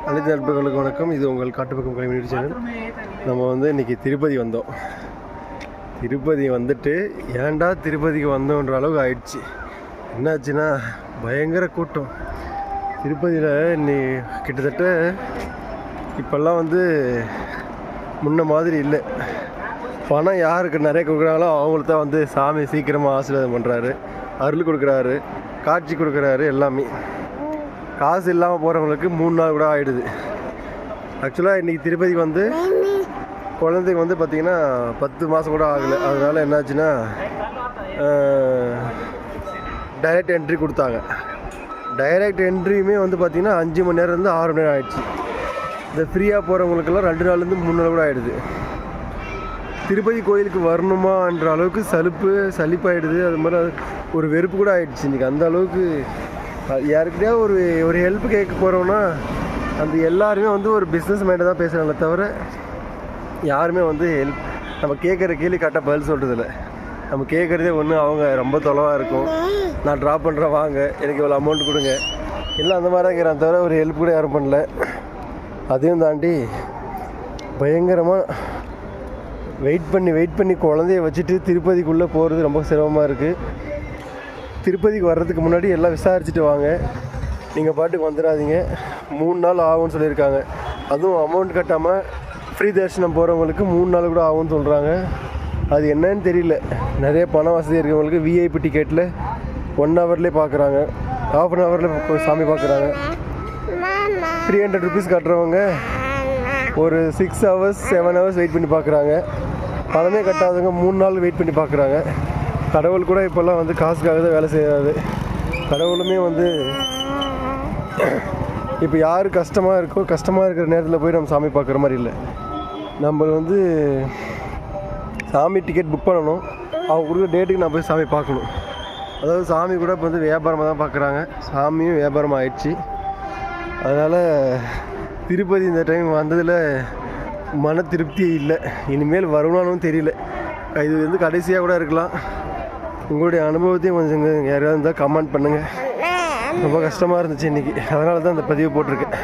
அனைத்து நண்பர்களுக்கு வணக்கம். இது உங்கள் காட்டுப்பக்கம் கலைஞர் சேனல். நம்ம இன்றைக்கி திருப்பதி வந்தோம். திருப்பதி வந்துட்டு ஏன்டா திருப்பதிக்கு வந்தோன்ற அளவுக்கு ஆயிடுச்சு. என்னாச்சுன்னா பயங்கர கூட்டம் திருப்பதியில். கிட்டத்தட்ட இப்போல்லாம் முன்ன மாதிரி இல்லை. பணம் யாருக்கு நிறைய கொடுக்குறாங்களோ அவங்களுக்கு தான் சாமி சீக்கிரமாக ஆசீர்வாதம் பண்ணுறாரு, அருள் கொடுக்குறாரு, காட்சி கொடுக்குறாரு. எல்லாமே காசு இல்லாமல் போகிறவங்களுக்கு 3 நாள் கூட ஆகிடுது. ஆக்சுவலாக இன்றைக்கி திருப்பதிக்கு குழந்தைக்கு பார்த்திங்கன்னா 10 மாதம் கூட ஆகலை. அதனால் என்னாச்சுன்னா டைரக்ட் என்ட்ரி கொடுத்தாங்க. டைரக்ட் என்ட்ரியுமே பார்த்திங்கன்னா 5 மணி நேரம்லேருந்து 6 மணி நேரம் ஆகிடுச்சு. இந்த ஃப்ரீயாக போகிறவங்களுக்கெல்லாம் 2 நாள்லேருந்து 3 நாள் கூட ஆகிடுது. திருப்பதி கோயிலுக்கு வரணுமான்ற அளவுக்கு சலிப்பாயிடுது. அது மாதிரி ஒரு வெறுப்பு கூட ஆகிடுச்சு இன்றைக்கி. அந்த அளவுக்கு யாருக்கிட்டே ஒரு ஹெல்ப் கேட்க போகிறோன்னா அந்த எல்லாருமே ஒரு பிஸ்னஸ் மைண்டை தான் பேசுகிறாங்களே தவிர யாருமே ஹெல்ப் நம்ம கேட்குற கேள்வி கரெக்டாக பதில் சொல்கிறதில்ல. நம்ம கேட்குறதே அவங்க ரொம்ப தொலைவாக இருக்கும், நான் ட்ராப் பண்ணுறேன் வாங்க எனக்கு இவ்வளோ அமௌண்ட் கொடுங்க, எல்லாம் அந்த மாதிரி தான் கேட்குறான் தவிர ஒரு ஹெல்ப் கூட யாரும் பண்ணல. அதையும் தாண்டி பயங்கரமாக வெயிட் பண்ணி குழந்தைய வச்சுட்டு திருப்பதிக்குள்ளே போகிறது ரொம்ப சிரமமாக இருக்குது. திருப்பதிக்கு வர்றதுக்கு முன்னாடி எல்லாம் விசாரிச்சுட்டு வாங்க, நீங்கள் பாட்டுக்கு வந்துடாதீங்க. 3 நாள் ஆகும்னு சொல்லியிருக்காங்க. அதுவும் அமௌண்ட் கட்டாமல் ஃப்ரீ தரிசனம் போகிறவங்களுக்கு 3 நாள் கூட ஆகும்னு சொல்கிறாங்க. அது என்னன்னு தெரியல. நிறைய பண வசதி இருக்கிறவங்களுக்கு விஐபி டிக்கெட்டில் 1 ஹவர்லேயே பார்க்குறாங்க, ½ அன் ஹவரில் சாமி பார்க்குறாங்க. 300 ருபீஸ் கட்டுறவங்க ஒரு 6 ஹவர்ஸ் 7 ஹவர்ஸ் வெயிட் பண்ணி பார்க்குறாங்க. பணமே கட்டாதவங்க 3 நாள் வெயிட் பண்ணி பார்க்குறாங்க. கடவுள் கூட இப்போல்லாம் காசுக்காக தான் வேலை செய்யாது. கடவுளுமே இப்போ யார் கஷ்டமாக இருக்கிற நேரத்தில் போய் நம்ம சாமி பார்க்குற மாதிரி இல்லை. நம்ம சாமி டிக்கெட் புக் பண்ணணும், அவங்க கொடுக்குற டேட்டுக்கு நான் போய் சாமி பார்க்கணும். அதாவது சாமி கூட இப்போ வியாபாரமாக தான் பார்க்குறாங்க. சாமியும் வியாபாரம் ஆயிடுச்சு. அதனால் திருப்பதி இந்த டைம் வந்ததில் மன திருப்தியே இல்லை. இனிமேல் வருமானமும் தெரியல. இது கடைசியாக கூட இருக்கலாம். உங்களுடைய அனுபவத்தையும் கொஞ்சம் யாராவது இருந்தால் கமெண்ட் பண்ணுங்கள். ரொம்ப கஷ்டமாக இருந்துச்சு இன்றைக்கி. அதனால தான் இந்த பதிவு போட்டிருக்கேன்.